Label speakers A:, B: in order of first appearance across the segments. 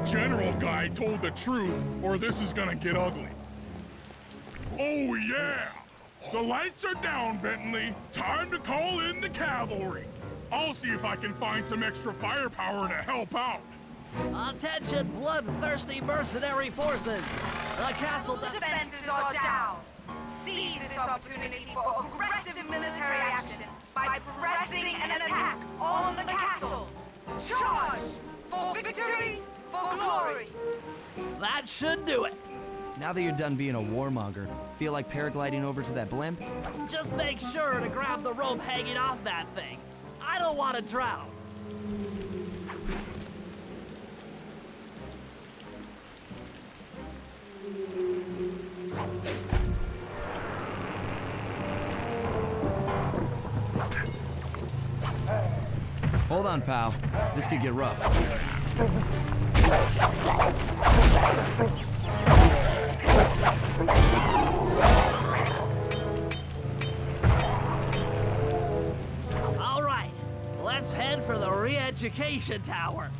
A: that general guy told the truth, or this is gonna get ugly. Oh yeah! The lights are down, Bentley. Time to call in the cavalry. I'll see if I can find some extra firepower to help out.
B: Attention, bloodthirsty mercenary forces! The castle
C: defenses are down. Seize this opportunity for aggressive military action by pressing an attack on the castle. Charge! For victory, for glory!
B: That should do it!
D: Now that you're done being a warmonger, feel like paragliding over to that blimp?
B: Just make sure to grab the rope hanging off that thing. I don't want to drown.
D: Hold on, pal. This could get rough.
B: All right, let's head for the re-education tower.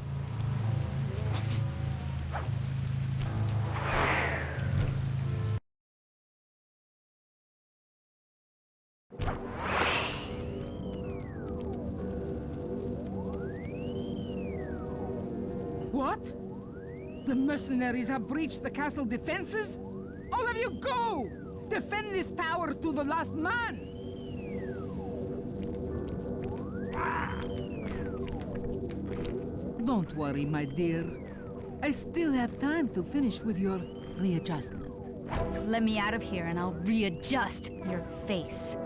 E: What? The mercenaries have breached the castle defenses? All of you go! Defend this tower to the last man! Don't worry, my dear. I still have time to finish with your readjustment.
F: Let me out of here and I'll readjust your face.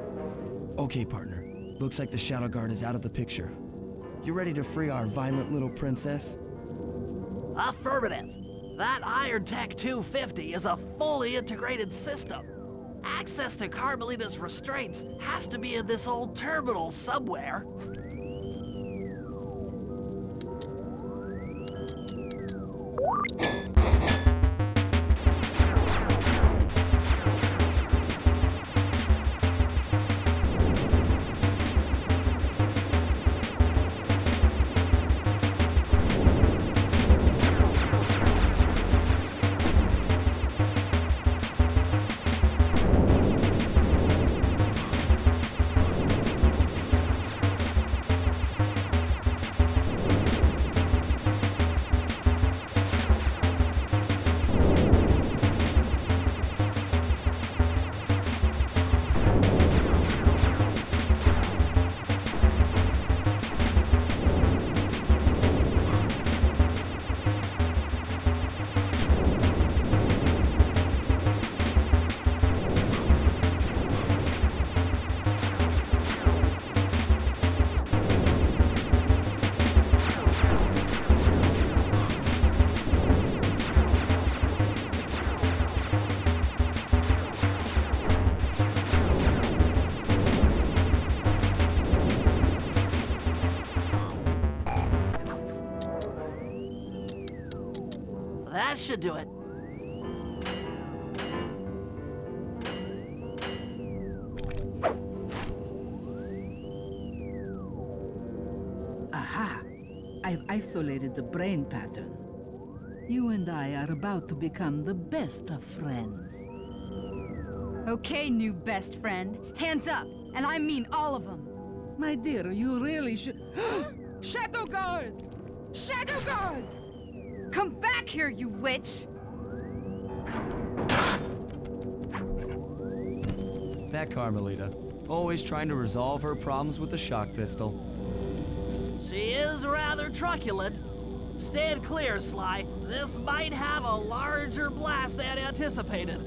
D: Okay, partner. Looks like the Shadow Guard is out of the picture. You ready to free our violent little princess?
B: Affirmative. That Iron Tech 250 is a fully integrated system. Access to Carmelita's restraints has to be in this old terminal somewhere. That should do it.
E: Aha! I've isolated the brain pattern. You and I are about to become the best of friends.
F: Okay, new best friend. Hands up, and I mean all of them.
E: My dear, you really should... Shadow Guard! Shadow Guard!
F: Come back here, you witch!
D: That Carmelita. Always trying to resolve her problems with the shock pistol.
B: She is rather truculent. Stand clear, Sly. This might have a larger blast than anticipated.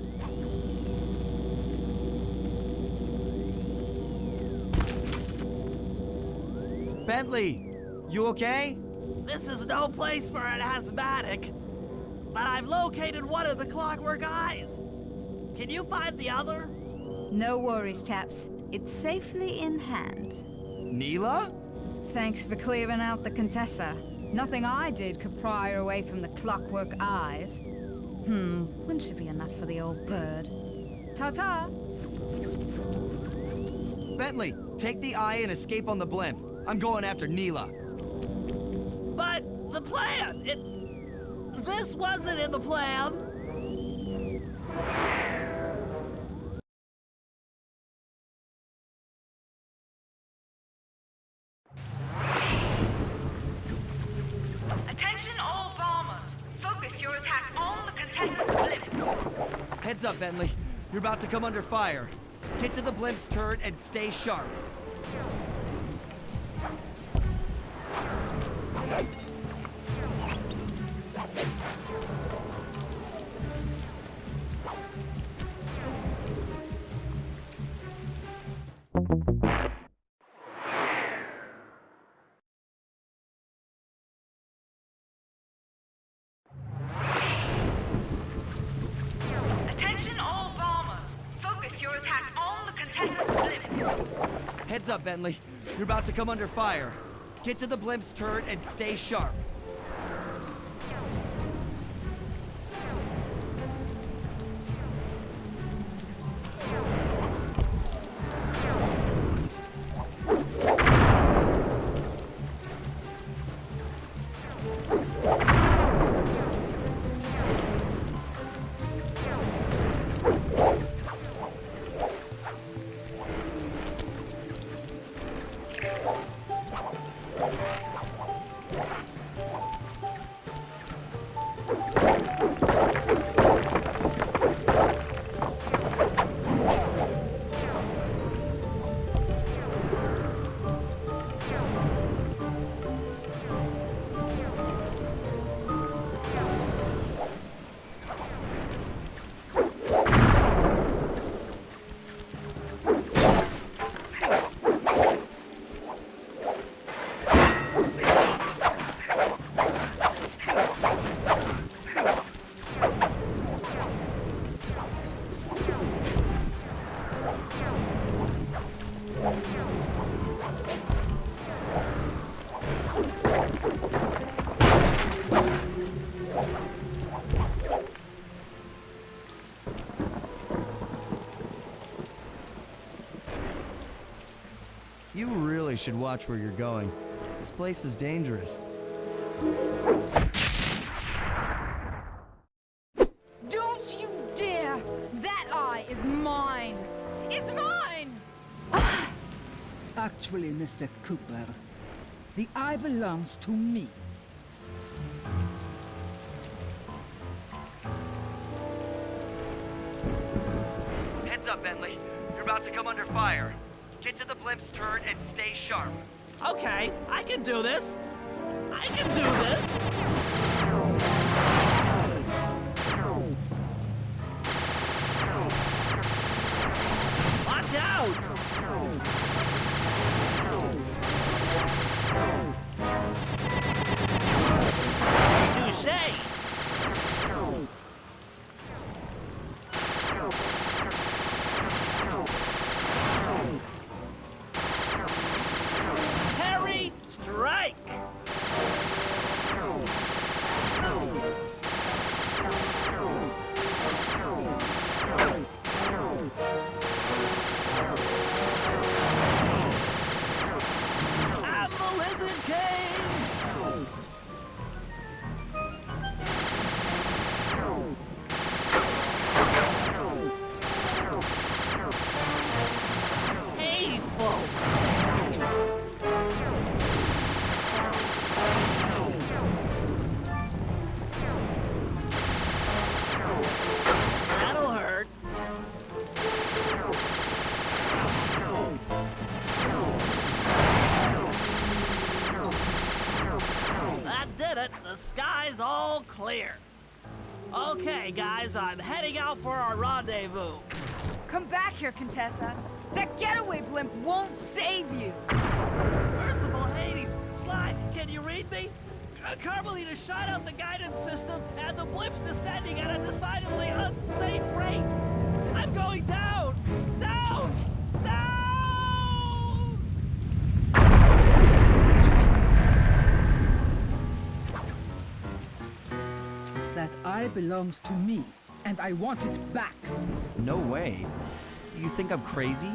D: Bentley! You okay?
B: This is no place for an asthmatic. But I've located one of the Clockwerk eyes. Can you find the other?
F: No worries, chaps. It's safely in hand.
D: Neela?
F: Thanks for clearing out the Contessa. Nothing I did could pry her away from the Clockwerk eyes. Wouldn't she be enough for the old bird? Ta-ta!
D: Bentley, take the eye and escape on the blimp. I'm going after Neela.
B: But the plan, This wasn't in the plan!
C: Attention all bombers. Focus your attack on the Contessa's blimp.
D: Heads up, Bentley. You're about to come under fire. Get to the blimp's turret and stay sharp.
C: Attention all bombers. Focus your attack on the Contessa's blimp.
D: Heads up, Bentley. You're about to come under fire. Get to the blimp's turret and stay sharp. You really should watch where you're going. This place is dangerous.
F: Don't you dare! That eye is mine! It's mine!
E: Actually, Mr. Cooper, the eye belongs to me.
D: Heads up, Bentley. You're about to come under fire. Get to the blimp's turret and stay sharp.
B: Okay, I can do this! I can do this! Watch out! Touché! Harry, strike! I'm the Lizard King! Hateful! That'll hurt. That did it. The sky's all clear. Okay, guys, I'm heading out for our rendezvous.
F: Come back here, Contessa. That getaway blimp won't save you.
B: Merciful Hades! Sly, can you read me? Carmelita shot out the guidance system, and the blimp's descending at a decidedly unsafe rate. I'm going down! Down! Down!
E: That eye belongs to me, and I want it back.
D: No way. You think I'm crazy?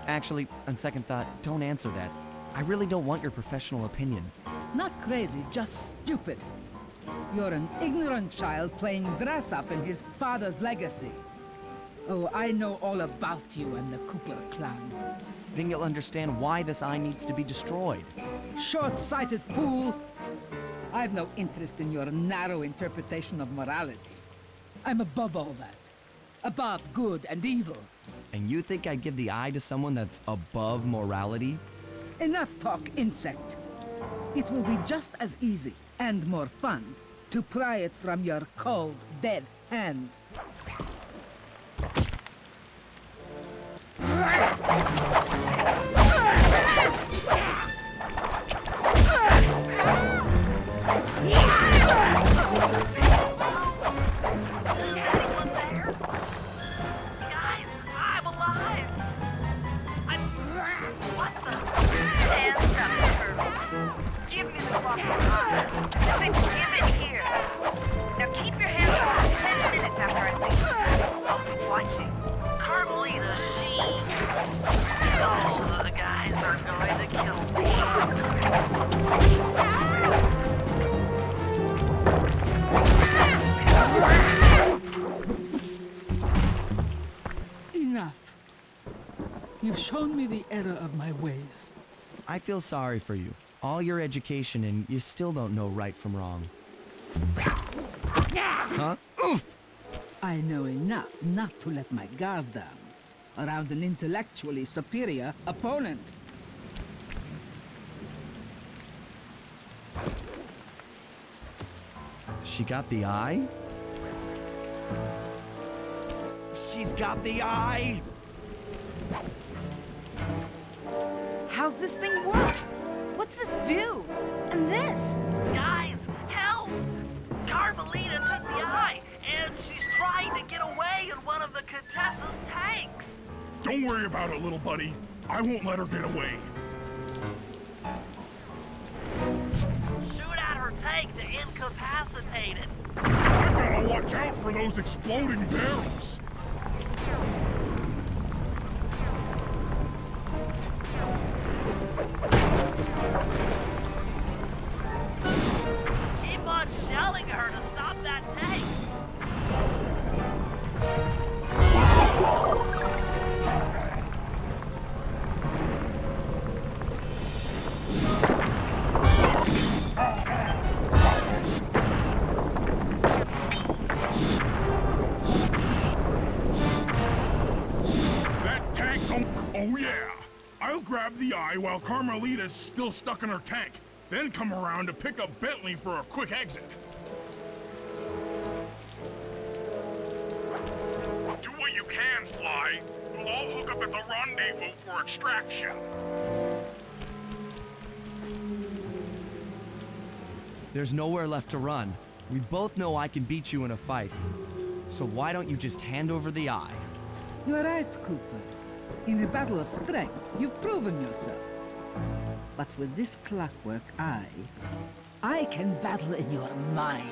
D: Actually, on second thought, don't answer that. I really don't want your professional opinion.
E: Not crazy, just stupid. You're an ignorant child playing dress-up in his father's legacy. Oh, I know all about you and the Cooper clan.
D: Then you'll understand why this eye needs to be destroyed.
E: Short-sighted fool! I've no interest in your narrow interpretation of morality. I'm above all that. Above good and evil.
D: And you think I'd give the eye to someone that's above morality?
E: Enough talk, insect. It will be just as easy and more fun to pry it from your cold, dead hand.
C: Give me the fucking eye. I said give it here. Now keep your hands off for 10 minutes after I leave. I'll be watching.
B: Carmelita Sheen. Oh, the guys are going to kill me.
E: Enough. You've shown me the error of my ways.
D: I feel sorry for you. All your education and you still don't know right from wrong. Huh? Oof!
E: I know enough not to let my guard down around an intellectually superior opponent.
D: She got the eye? She's got the eye!
F: How's this thing work? What's this do? And this?
B: Guys, help! Carmelita took the eye, and she's trying to get away in one of the Contessa's tanks.
A: Don't worry about it, little buddy. I won't let her get away.
B: Shoot at her tank to incapacitate it.
A: I've gotta watch out for those exploding barrels.
B: Keep on shelling her to stop that tank.
A: That tank's on... Oh yeah! I'll grab the eye while Carmelita's still stuck in her tank. Then come around to pick up Bentley for a quick exit. Do what you can, Sly. We'll all hook up at the rendezvous for extraction.
D: There's nowhere left to run. We both know I can beat you in a fight. So why don't you just hand over the eye?
E: You're right, Cooper. In a battle of strength, you've proven yourself. But with this Clockwerk eye, I can battle in your mind.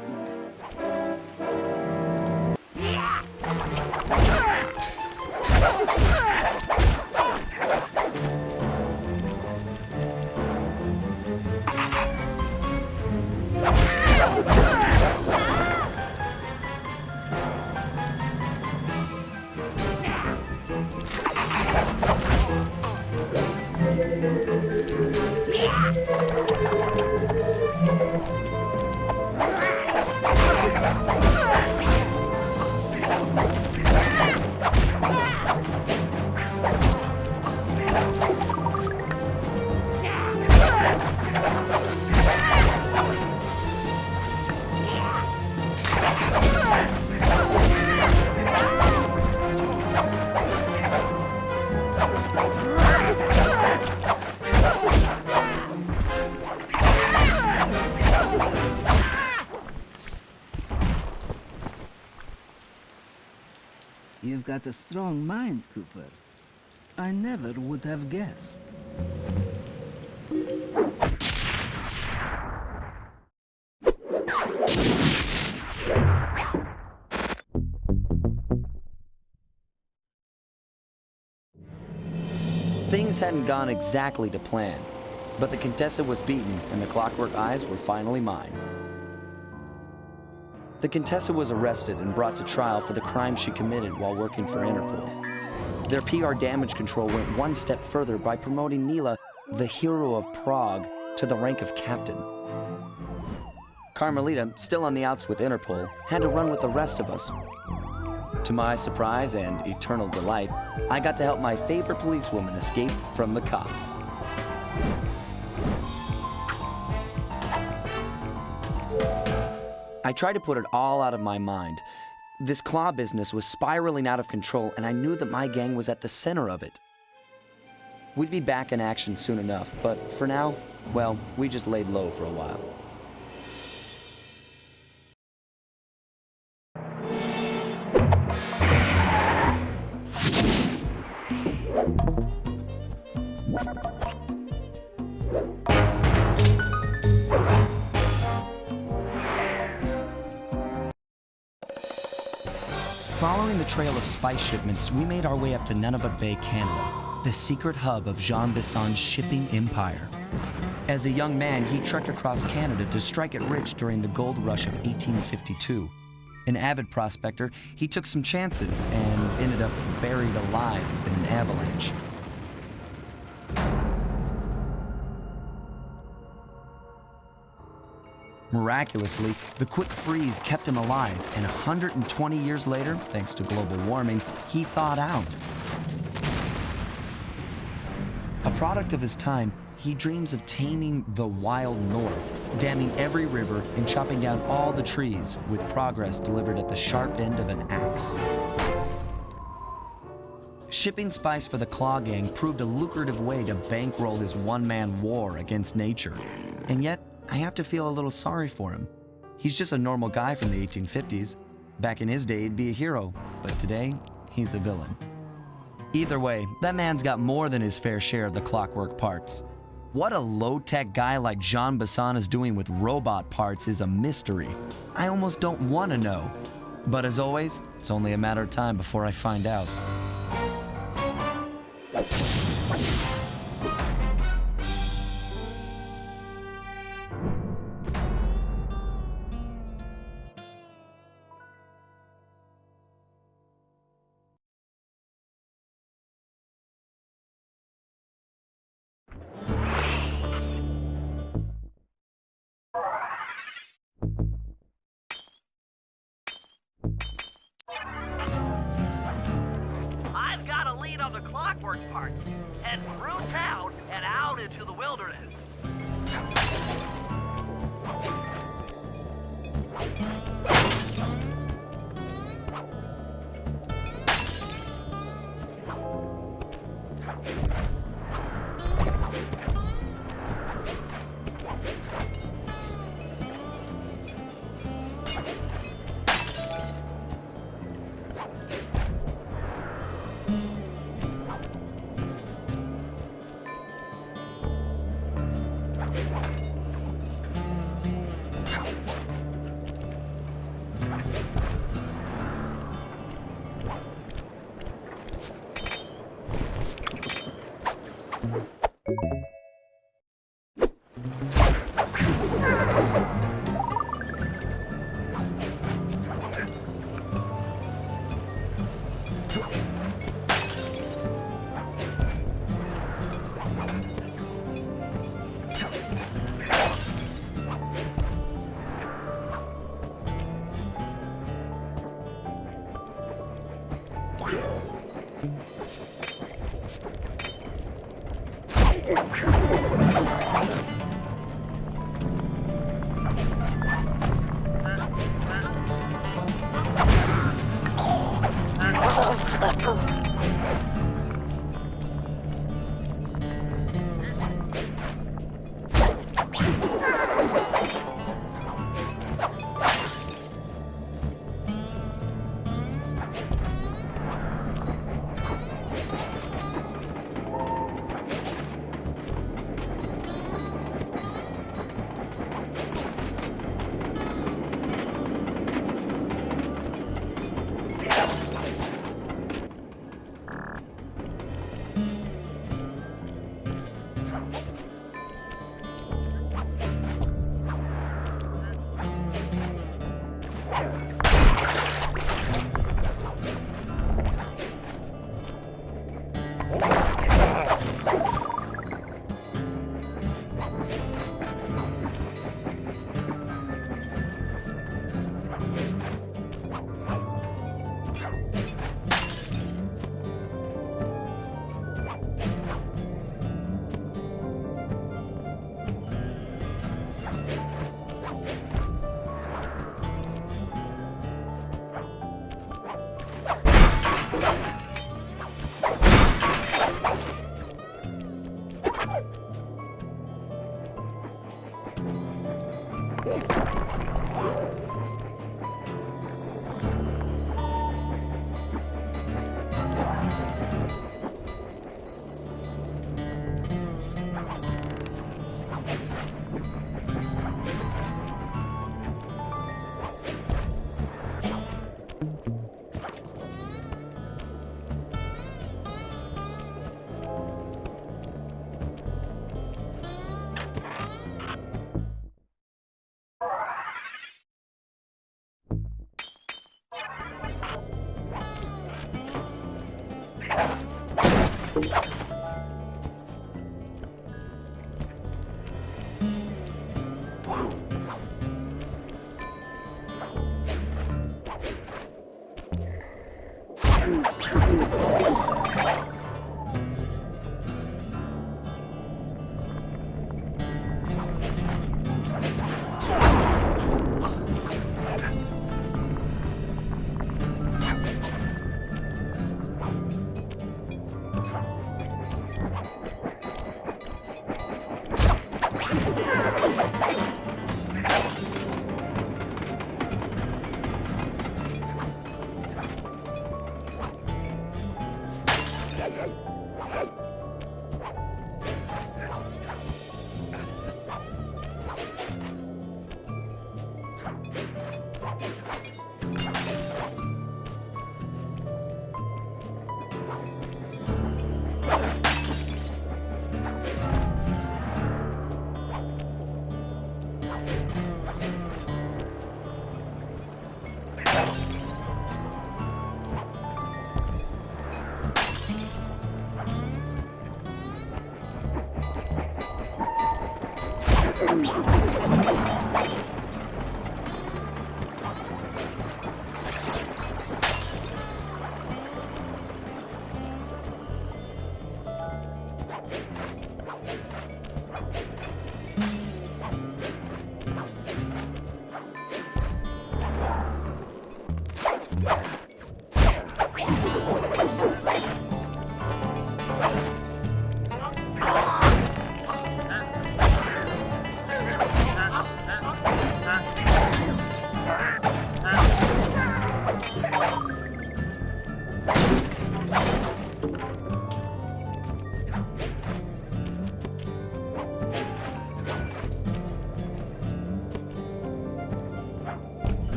E: You've got a strong mind, Cooper. I never would have guessed.
G: Things hadn't gone exactly to plan, but the Contessa was beaten and the Clockwerk eyes were finally mine. The Contessa was arrested and brought to trial for the crime she committed while working for Interpol. Their PR damage control went one step further by promoting Nila, the hero of Prague, to the rank of captain. Carmelita, still on the outs with Interpol, had to run with the rest of us. To my surprise and eternal delight, I got to help my favorite policewoman escape from the cops. I tried to put it all out of my mind. This claw business was spiraling out of control, and I knew that my gang was at the center of it. We'd be back in action soon enough, but for now, well, we just laid low for a while. Following the trail of spice shipments, we made our way up to Nunavut Bay, Canada, the secret hub of Jean Bisson's shipping empire. As a young man, he trekked across Canada to strike it rich during the gold rush of 1852. An avid prospector, he took some chances and ended up buried alive in an avalanche. Miraculously, the quick freeze kept him alive, and 120 years later, thanks to global warming, he thawed out. A product of his time, he dreams of taming the wild north, damming every river and chopping down all the trees, with progress delivered at the sharp end of an axe. Shipping spice for the Claw Gang proved a lucrative way to bankroll his one-man war against nature. And yet, I have to feel a little sorry for him. He's just a normal guy from the 1850s. Back in his day, he'd be a hero, but today, he's a villain. Either way, that man's got more than his fair share of the Clockwerk parts. What a low-tech guy like Jean Bisson is doing with robot parts is a mystery. I almost don't want to know. But as always, it's only a matter of time before I find out.
B: I've got a lead on the Clockwerk parts. Head through town and out into the wilderness.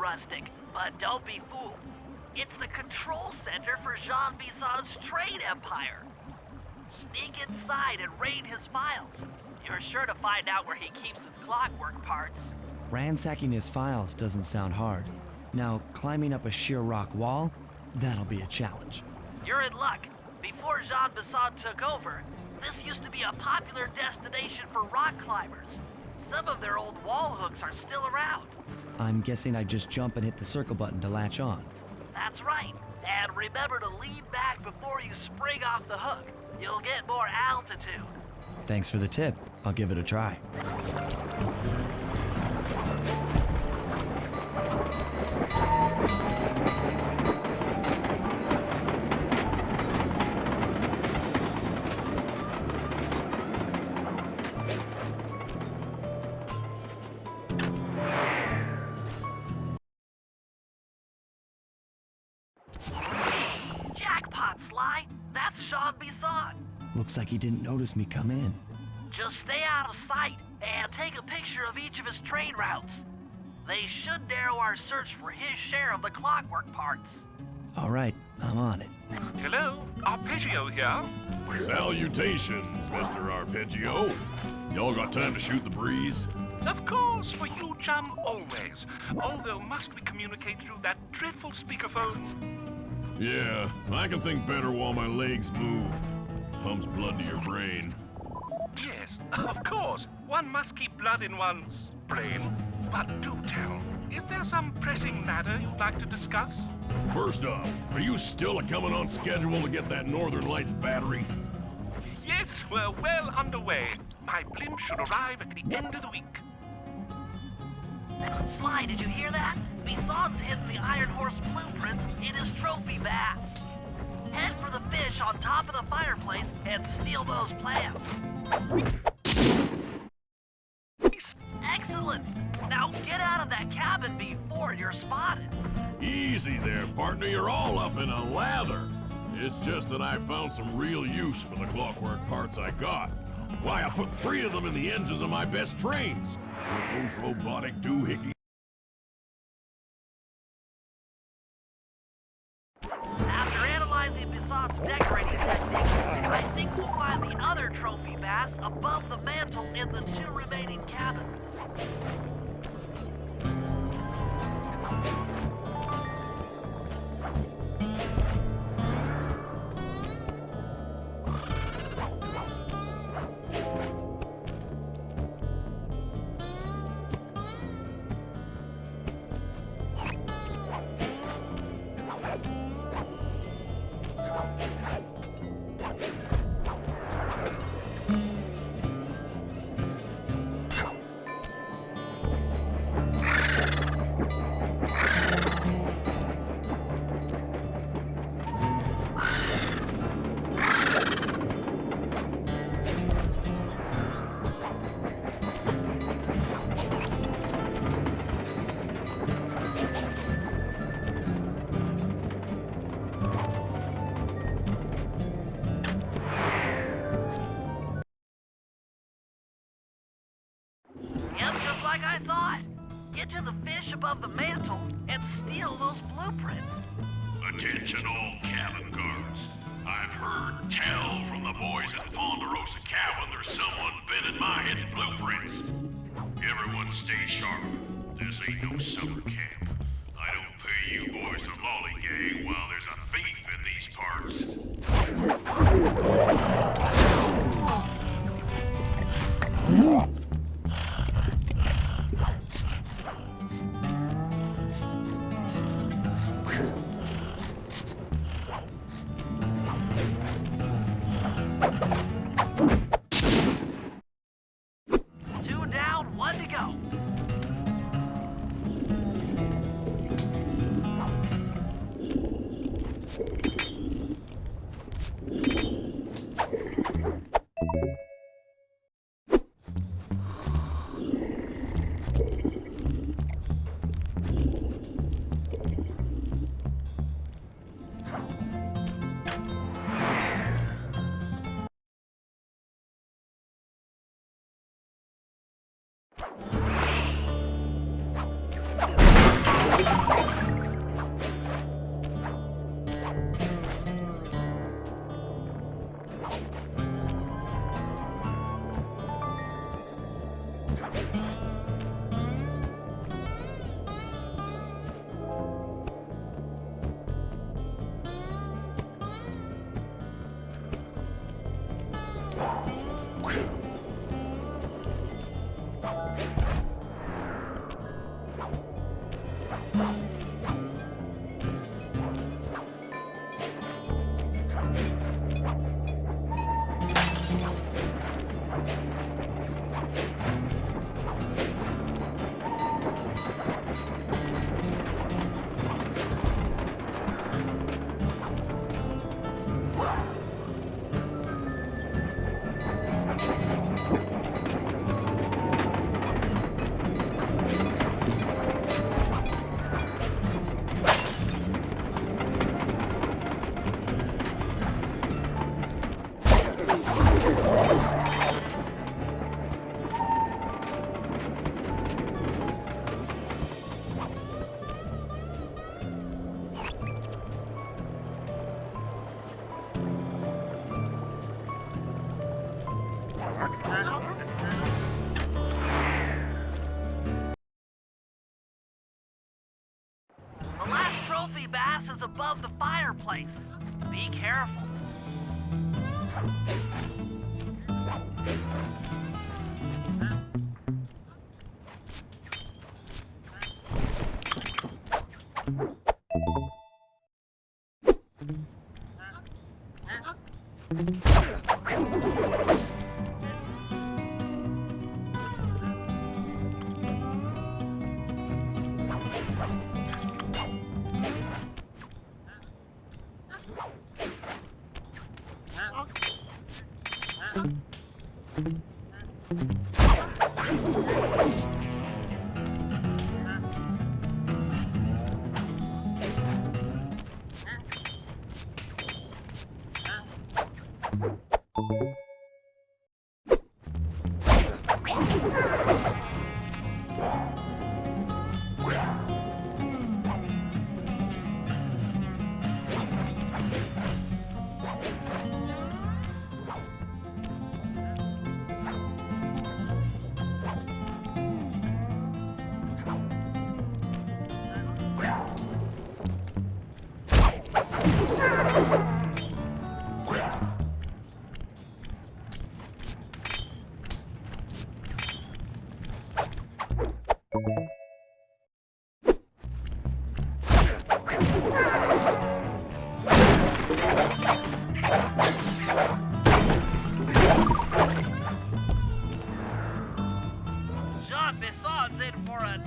B: rustic, but don't be fooled. It's the control center for Jean Bison's trade empire. Sneak inside and raid his files. You're sure to find out where he keeps his clockwork parts.
D: Ransacking his files doesn't sound hard. Now, climbing up a sheer rock wall, that'll be a challenge.
B: You're in luck. Before Jean Bison took over, this used to be a popular destination for rock climbers. Some of their old wall hooks are still around.
D: I'm guessing I just jump and hit the circle button to latch on.
B: That's right. And remember to lean back before you spring off the hook. You'll get more altitude.
D: Thanks for the tip. I'll give it a try.
B: Jackpot, Sly. That's Jean Bison.
D: Looks like he didn't notice me come in.
B: Just stay out of sight and take a picture of each of his trade routes. They should narrow our search for his share of the clockwork parts.
D: All right, I'm on it.
H: Hello, Arpeggio here.
A: Salutations, Mr. Arpeggio. Y'all got time to shoot the breeze?
H: Of course, for you, chum, always. Although, must we communicate through that dreadful speakerphone?
A: Yeah, I can think better while my legs move. Pumps blood to your brain.
H: Yes, of course. One must keep blood in one's brain. But do tell, is there some pressing matter you'd like to discuss?
A: First off, are you still coming on schedule to get that Northern Lights battery?
H: Yes, we're well underway. My blimp should arrive at the end of the week.
B: Sly, did you hear that? Bison's hidden the Iron Horse blueprints in his trophy baths. Head for the fish on top of the fireplace and steal those plans. Excellent! Now get out of that cabin before you're spotted.
A: Easy there, partner. You're all up in a lather. It's just that I found some real use for the clockwork parts I got. Why, I put 3 of them in the engines of my best trains. With those robotic doohickeys.
B: After analyzing Bison's decorating technique, I think we'll find the other trophy baths above the mantle in the 2 remaining cabins. Yep, just like I thought. Get to the fish above the mantle and steal those blueprints.
A: Attention all cabin guards. I've heard tell from the boys at Ponderosa Cabin there's someone been in my hidden blueprints. Everyone stay sharp. This ain't no summer camp. I don't pay you boys to lollygag while there's a thief in these parts.
B: Two down, 1 to go. The last trophy bass is above the fireplace. Be careful.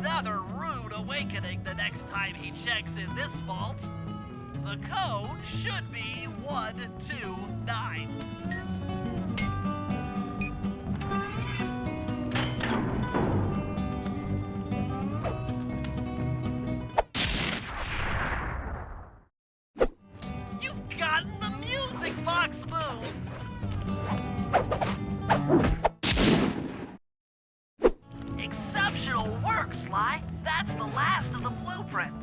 B: Another rude awakening the next time he checks in this vault. The code should be 129. You've gotten the music box move! Exceptional work, Sly! That's the last of the blueprints.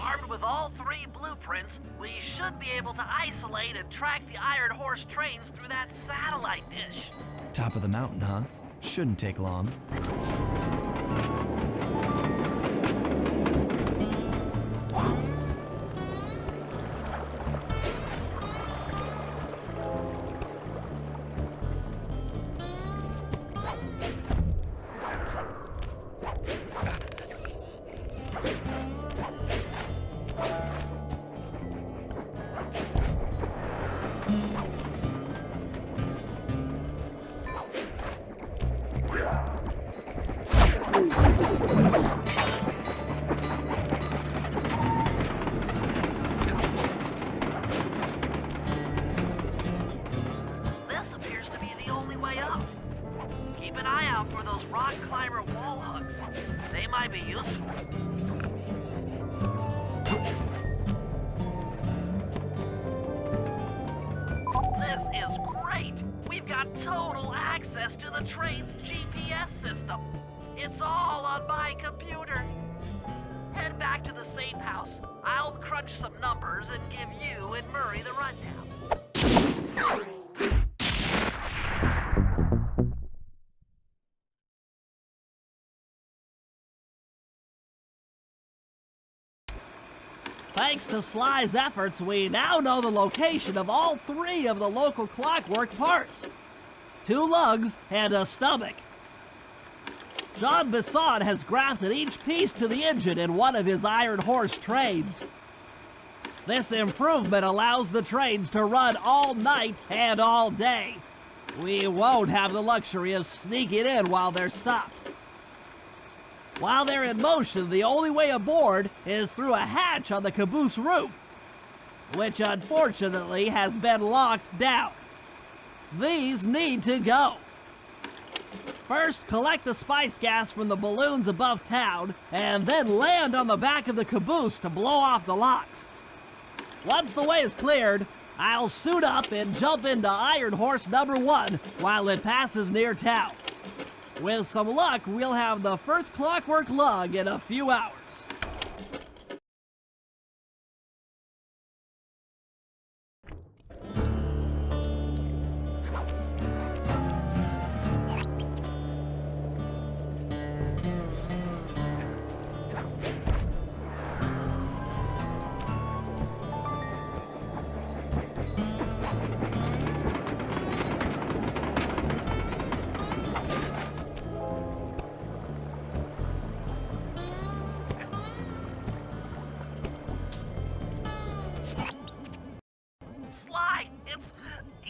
B: Armed with all 3 blueprints, we should be able to isolate and track the Iron Horse trains through that satellite dish.
D: Top of the mountain, huh? Shouldn't take long. This appears to be the only way up. Keep an eye out for those rock climber wall hooks. They might be useful.
B: is great. We've got total access to the train's GPS system. It's all on my computer. Head back to the safe house. I'll crunch some numbers and give you and Murray the rundown. Thanks to Sly's efforts, we now know the location of all 3 of the local Clockwerk parts. 2 lugs and a stomach. John Bisson has grafted each piece to the engine in one of his Iron Horse trains. This improvement allows the trains to run all night and all day. We won't have the luxury of sneaking in while they're stopped. While they're in motion, the only way aboard is through a hatch on the caboose roof, which unfortunately has been locked down. These need to go. First, collect the spice gas from the balloons above town, and then land on the back of the caboose to blow off the locks. Once the way is cleared, I'll suit up and jump into Iron Horse number 1 while it passes near town. With some luck, we'll have the first Clockwerk lug in a few hours.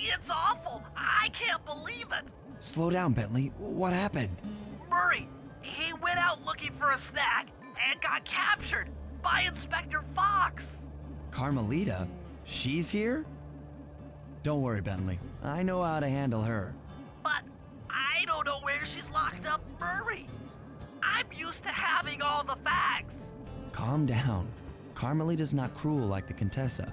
B: It's awful. I can't believe it.
D: Slow down, Bentley. What happened?
B: Murray, he went out looking for a snack and got captured by Inspector Fox.
D: Carmelita? She's here? Don't worry, Bentley. I know how to handle her.
B: But I don't know where she's locked up Murray. I'm used to having all the facts.
D: Calm down. Carmelita's not cruel like the Contessa.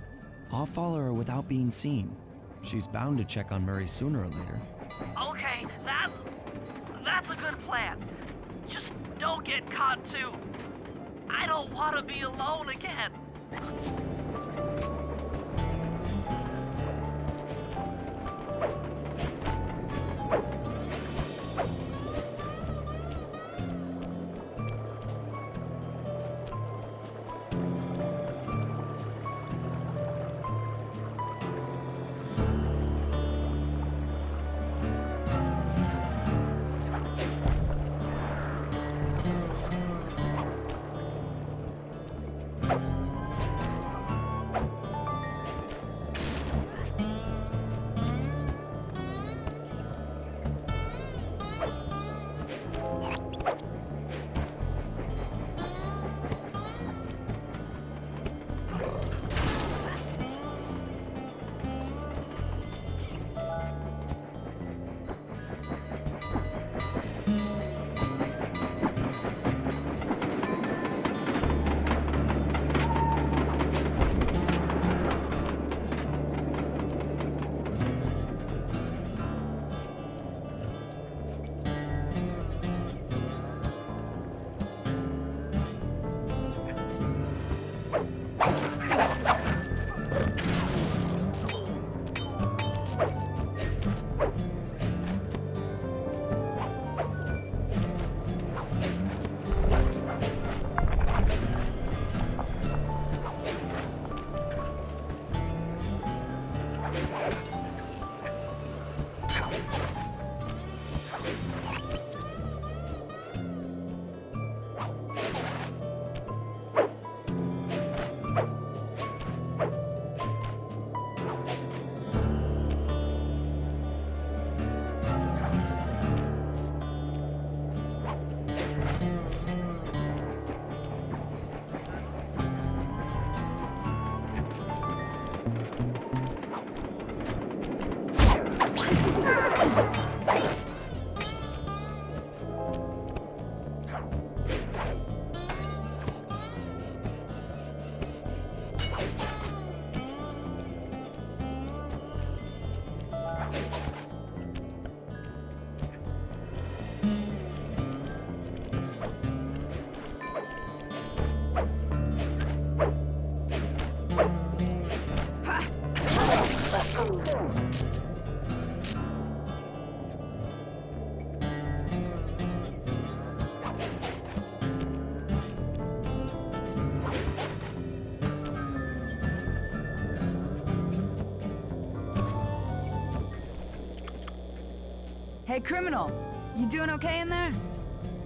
D: I'll follow her without being seen. She's bound to check on Murray sooner or later.
B: Okay, that's a good plan. Just don't get caught too. I don't want to be alone again.
F: Hey, criminal. You doing okay in there?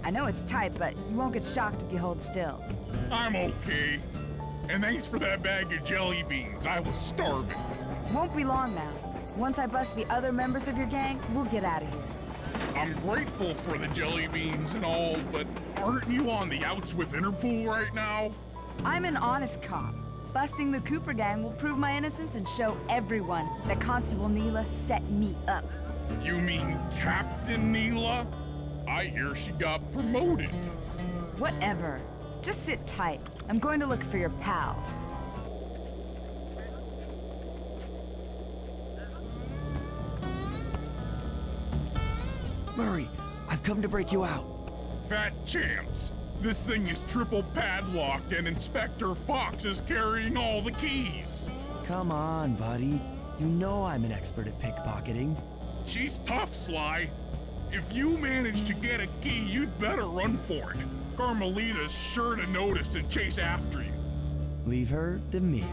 F: I know it's tight, but you won't get shocked if you hold still.
A: I'm okay. And thanks for that bag of jelly beans. I was starving.
F: Won't be long now. Once I bust the other members of your gang, we'll get out of here.
A: I'm grateful for the jelly beans and all, but aren't you on the outs with Interpol right now?
F: I'm an honest cop. Busting the Cooper gang will prove my innocence and show everyone that Constable Neela set me up.
A: You mean Captain Neela? I hear she got promoted.
F: Whatever. Just sit tight. I'm going to look for your pals.
D: Murray, I've come to break you out.
A: Fat chance. This thing is triple padlocked and Inspector Fox is carrying all the keys.
D: Come on, buddy. You know I'm an expert at pickpocketing.
A: She's tough, Sly. If you manage to get a key, you'd better run for it. Carmelita's sure to notice and chase after you.
D: Leave her to me.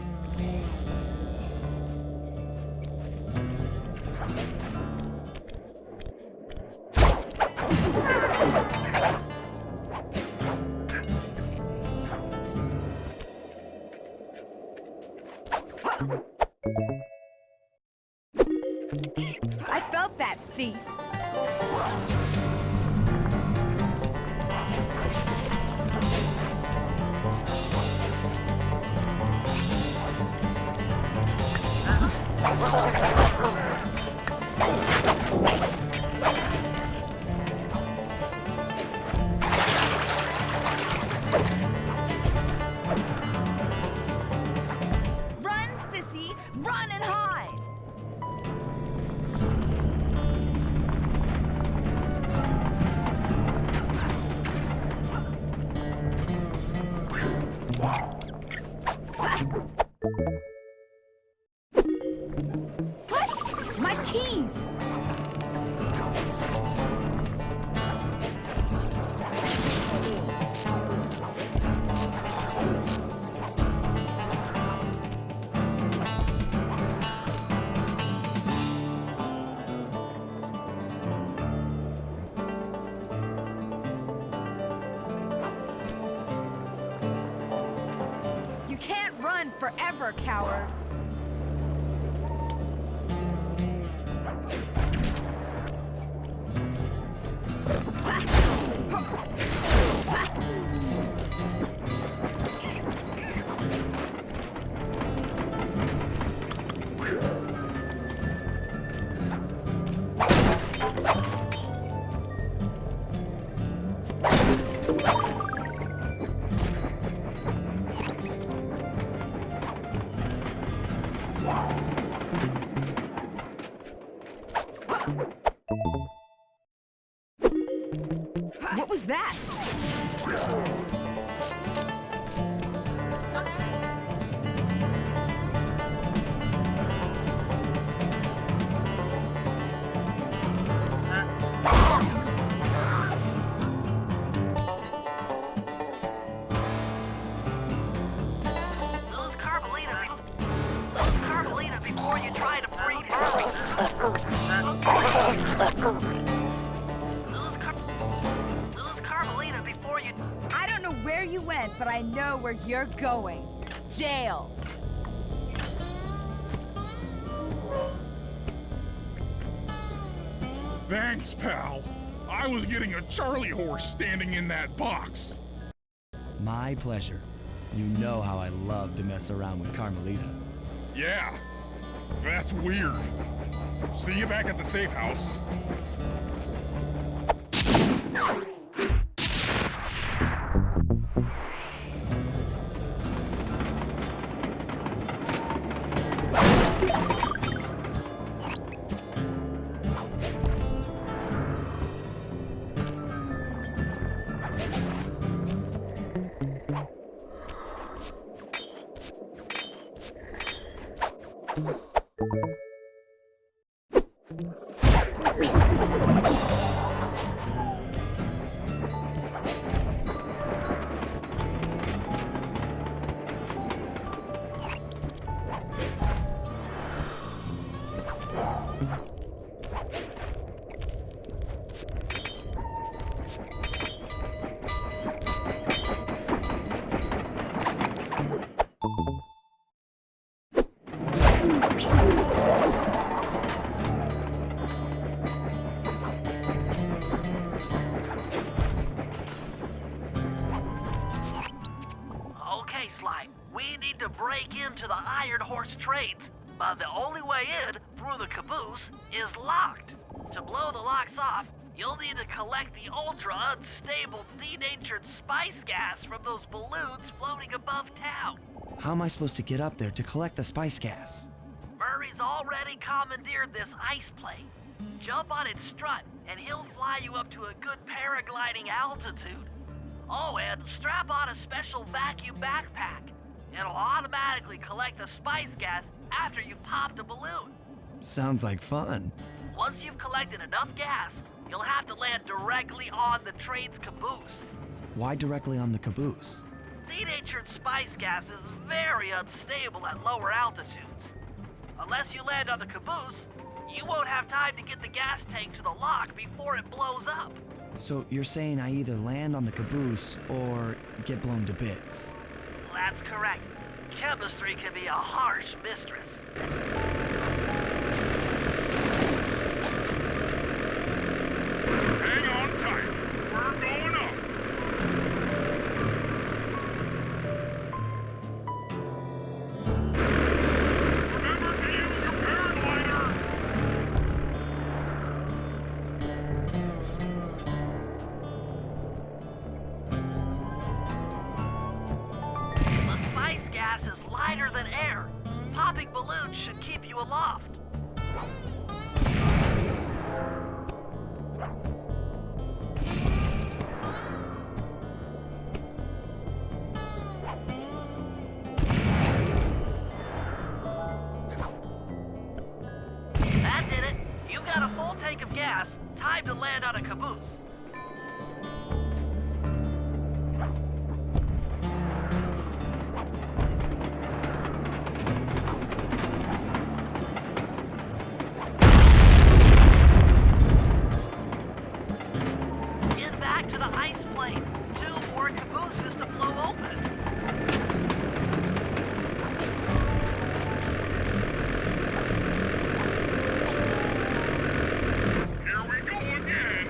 F: I felt that, thief. Run, sissy! Run and hide! What? My keys! You can't run forever, coward. What was that?
B: Lose Carmelita before you try to free Murray. Lose Carmelita before you...
F: I don't know where you went, but I know where you're going. Jail.
A: Thanks, pal. I was getting a Charlie horse standing in that box.
D: My pleasure. You know how I love to mess around with Carmelita.
A: Yeah, that's weird. See you back at the safe house.
B: Okay, Sly, we need to break into the Iron Horse trades, but the only way in, through the caboose, is locked. To blow the locks off, you'll need to collect the ultra-unstable denatured spice gas from those balloons floating above town.
D: How am I supposed to get up there to collect the spice gas?
B: Murray's already commandeered this ice plane. Jump on its strut, and he'll fly you up to a good paragliding altitude. Oh, and strap on a special vacuum backpack. It'll automatically collect the spice gas after you've popped a balloon.
D: Sounds like fun.
B: Once you've collected enough gas, you'll have to land directly on the train's caboose.
D: Why directly on the caboose?
B: Denatured spice gas is very unstable at lower altitudes. Unless you land on the caboose, you won't have time to get the gas tank to the lock before it blows up.
D: So you're saying I either land on the caboose or get blown to bits?
B: That's correct. Chemistry can be a harsh mistress.
A: Hang on tight. We're going up. Remember to use your paraglider.
B: The spice gas is lighter than air. Popping balloons should keep you aloft. That did it. You've got a full tank of gas. Time to land on a caboose. Get back to the ice plane. 2 more cabooses to blow open.
A: Here we go again.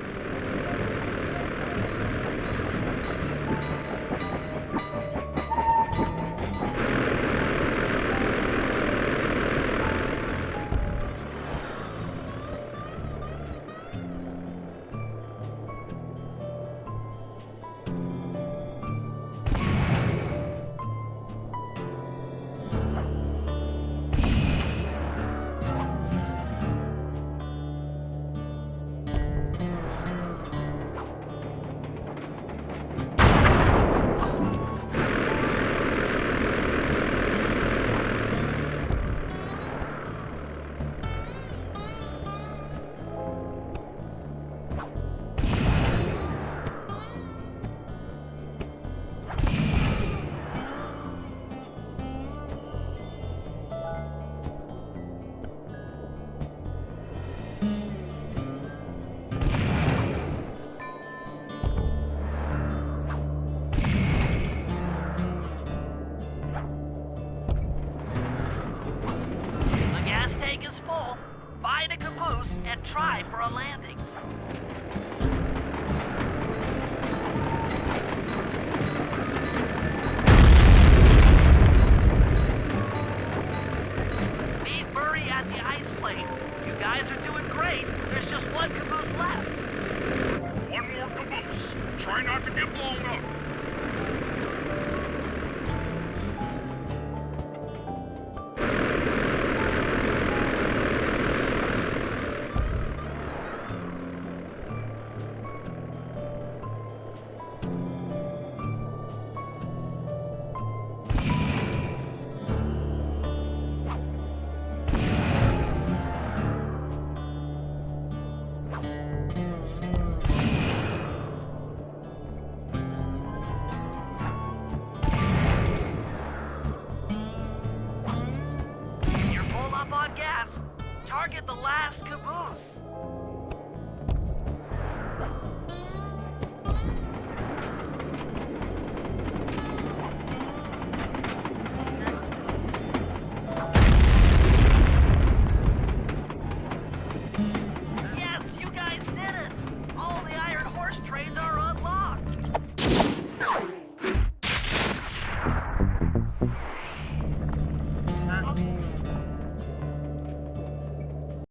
B: The gas tank is full. Find a caboose and try for a landing. Meet Murray at the ice plane. You guys are doing great. There's just one caboose left.
A: One more caboose. Try not to get blown up.
B: target the last caboose.